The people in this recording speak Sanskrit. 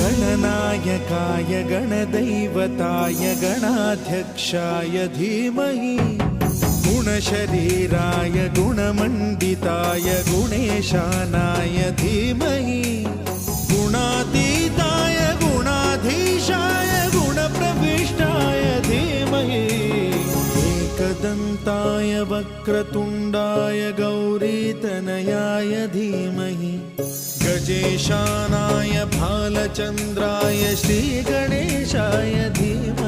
गणनायकाय गणदैवताय गणाध्यक्षाय धीमहि गुणशरीराय गुणमण्डिताय गुणेशानाय धीमहि गुणातीताय गुणाधीशाय गुणप्रविष्टाय धीमहि एकदन्ताय वक्रतुण्डाय गौरीतनयाय धीमहि गजेशानाय भालचन्द्राय श्रीगणेशाय धीमहि